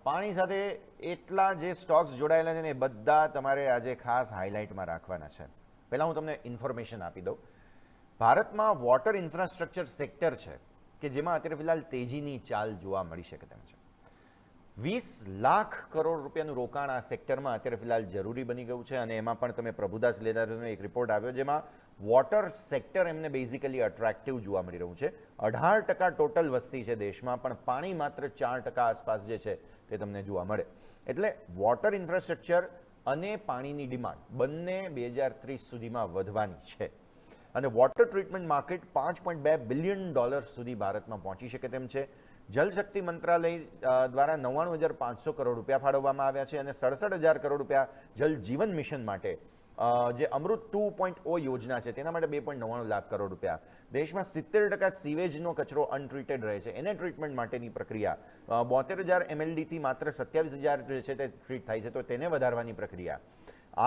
પાણી સાથે એટલા જે સ્ટોક્સ જોડાયેલા છે ને એ બધા તમારે આજે ખાસ હાઇલાઇટમાં રાખવાના છે. પહેલાં હું તમને ઇન્ફોર્મેશન આપી દઉં. ભારતમાં વોટર ઇન્ફ્રાસ્ટ્રક્ચર સેક્ટર છે કે જેમાં અત્યારે ફિલહાલ તેજીની ચાલ જોવા મળી શકે તેમ છે. 20 લાખ કરોડ રૂપિયાનું રોકાણ આ સેક્ટરમાં અત્યારે ફિલહાલ જરૂરી બની ગયું છે અને એમાં પણ તમે પ્રભુદાસ લેદારનો એક રિપોર્ટ આવ્યો જેમાં વોટર સેક્ટર એમને બેઝિકલી અટ્રેક્ટિવ જોવા મળી રહ્યું છે. 18% ટોટલ વસ્તી છે દેશમાં, પણ પાણી માત્ર 4% આસપાસ જે છે તે તમને જોવા મળે. એટલે વોટર ઇન્ફ્રાસ્ટ્રક્ચર અને પાણીની ડિમાન્ડ બંને 2030 સુધીમાં વધવાની છે અને વોટર ટ્રીટમેન્ટ માર્કેટ $5.2 બિલિયન સુધી ભારતમાં પહોંચી શકે તેમ છે. જલશક્તિ મંત્રાલય દ્વારા 99,500 કરોડ રૂપિયા ફાળવવામાં આવ્યા છે અને 67,000 કરોડ રૂપિયા જલ જીવન મિશન માટે જે અમૃત 2.0 યોજના છે તેના માટે 2.99 લાખ કરોડ રૂપિયા. દેશમાં 70% સીવેજનો કચરો અનટ્રીટેડ રહે છે, એને ટ્રીટમેન્ટ માટેની પ્રક્રિયા 72,000 MLDથી માત્ર 27,000 જે છે તે ટ્રીટ થાય છે, તો તેને વધારવાની પ્રક્રિયા.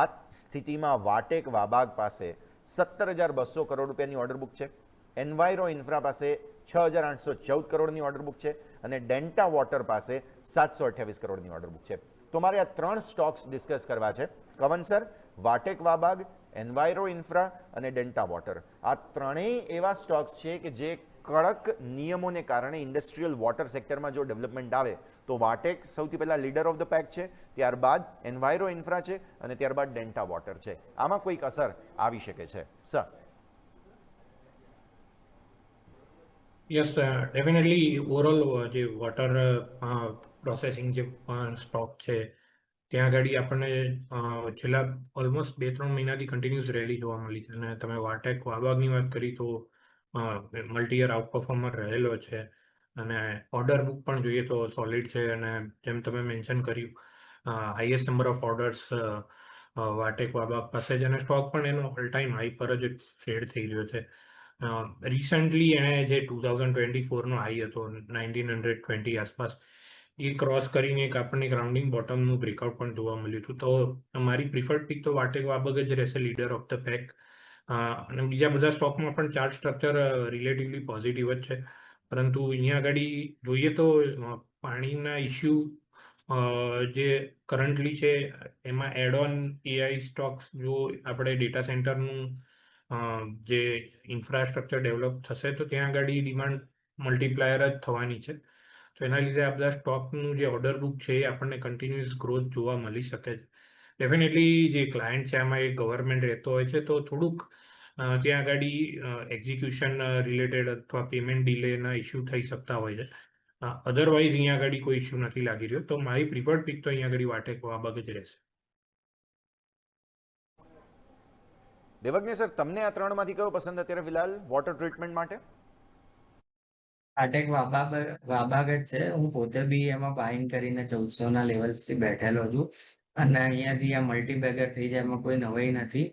આ સ્થિતિમાં વાટેક વાબાગ પાસે 17,200 કરોડ રૂપિયાની ઓર્ડર બુક છે, એન્વાયરો ઇન્ફ્રા પાસે 6,814 કરોડની ઓર્ડર બુક છે અને ડેન્ટા વોટર પાસે 728 કરોડની ઓર્ડર બુક છે. તો મારે આ 3 સ્ટોક્સ ડિસ્કસ કરવા છે. કવન સર, વાટેક વાબાગ, એન્વાયરો ઇન્ફ્રા અને ડેન્ટા વોટર, આ ત્રણેય એવા સ્ટોક્સ છે કે જે કડક નિયમોને કારણે ઇન્ડસ્ટ્રીયલ વોટર સેક્ટરમાં જો ડેવલપમેન્ટ આવે તો વાટેક સૌથી પહેલાં લીડર ઓફ ધ પેક છે, ત્યારબાદ એન્વાયરો ઇન્ફ્રા છે અને ત્યારબાદ ડેન્ટા વોટર છે. આમાં કોઈક અસર આવી શકે છે સર? યસ, ડેફિનેટલી ઓવરઓલ જે વોટર પ્રોસેસિંગ જે સ્ટોક છે ત્યાં આગળ આપણને છેલ્લા ઓલમોસ્ટ 2-3 મહિનાથી કન્ટિન્યુઅસ રેલી જોવા મળી છે અને તમે વાટેક વાબાગની વાત કરી તો મલ્ટી યર આઉટ પરફોર્મર રહેલો છે અને ઓર્ડર બુક પણ જોઈએ તો સોલિડ છે અને જેમ તમે મેન્શન કર્યું હાઈએસ્ટ નંબર ઓફ ઓર્ડર્સ વાટેક વાબાગ પાસે જ અને સ્ટોક પણ એનો ઓલ ટાઈમ હાઈ પર જ ટ્રેડ થઈ રહ્યો છે. રિસન્ટલી એણે જે 2024નો હાઈ હતો 1920 આસપાસ એ ક્રોસ કરીને એક આપણને ગ્રાઉન્ડિંગ બોટમનું બ્રેકઆઉટ પણ જોવા મળ્યું હતું. તો મારી પ્રિફર્ડ પિક તો વાટેક વાબગ જ રહેશે, લીડર ઓફ ધ પેક. અને બીજા બધા સ્ટોકમાં પણ ચાર્ટ સ્ટ્રક્ચર રિલેટિવલી પોઝિટિવ જ છે, પરંતુ અહીંયા આગળ જોઈએ તો પાણીના ઇસ્યુ જે કરન્ટલી છે એમાં એડ ઓન એઆઈ સ્ટોક્સ જો આપણે ડેટા સેન્ટરનું જે ઇન્ફ્રાસ્ટ્રક્ચર ડેવલપ થશે તો ત્યાં આગળ ડિમાન્ડ મલ્ટીપ્લાયર જ થવાની છે. તો એના લીધે આ બધા સ્ટોકનું જે ઓર્ડર બુક છે એ આપણને કન્ટિન્યુઅસ ગ્રોથ જોવા મળી શકે છે. ડેફિનેટલી જે ક્લાયન્ટ છે આમાં એ ગવર્મેન્ટ રહેતો હોય છે તો થોડુંક ત્યાં આગળ એક્ઝિક્યુશન રિલેટેડ અથવા પેમેન્ટ ડિલેના ઇસ્યુ થઈ શકતા હોય છે. અધરવાઇઝ અહીંયા આગળ કોઈ ઇસ્યુ નથી લાગી રહ્યો. તો મારી પ્રિફર્ડ પિક તો અહીંયા આગળ વાટેક વાબાગ જ રહેશે. દેવજ્ઞ સર, તમને આ ત્રણમાંથી કયો પસંદ અત્યારે ફિલહાલ વોટર ટ્રીટમેન્ટ માટે? વાટેક વાબાગ જ છે. હું પોતે બી એમાં બાઇંગ કરીને 1400ના લેવલ્સથી બેઠેલો છું અને અહીંયાથી આ મલ્ટીબેગર થઈ જાય એમાં કોઈ નવાઈ નથી,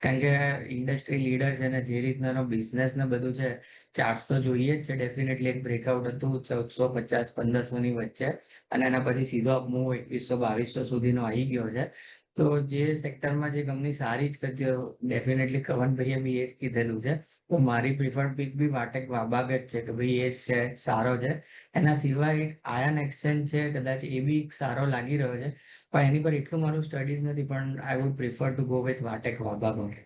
કારણ કે ઇન્ડસ્ટ્રી લીડર છે ને જે રીતના બિઝનેસ ને બધું છે. ચાર્ટ્સ તો જોઈએ જ છે, ડેફિનેટલી એક બ્રેકઆઉટ હતું 1450-1500ની વચ્ચે અને એના પછી સીધો મૂવ 2100-2200 સુધીનો આવી ગયો છે. તો જે સેક્ટરમાં જે કંપની સારી જ કરતી હોય ડેફિનેટલી કવનભાઈએ બી એ જ કીધેલું છે. તો મારી પ્રિફર્ડ પિક બી વાટેક વાબાગ જ છે કે ભાઈ એ જ છે, સારો છે. એના સિવાય એક આયન એક્સચેન્જ છે, કદાચ એ બી સારો લાગી રહ્યો છે, પણ એની પર એટલું મારું સ્ટડીઝ નથી, પણ I would prefer to go with વાટેક વાબાગ.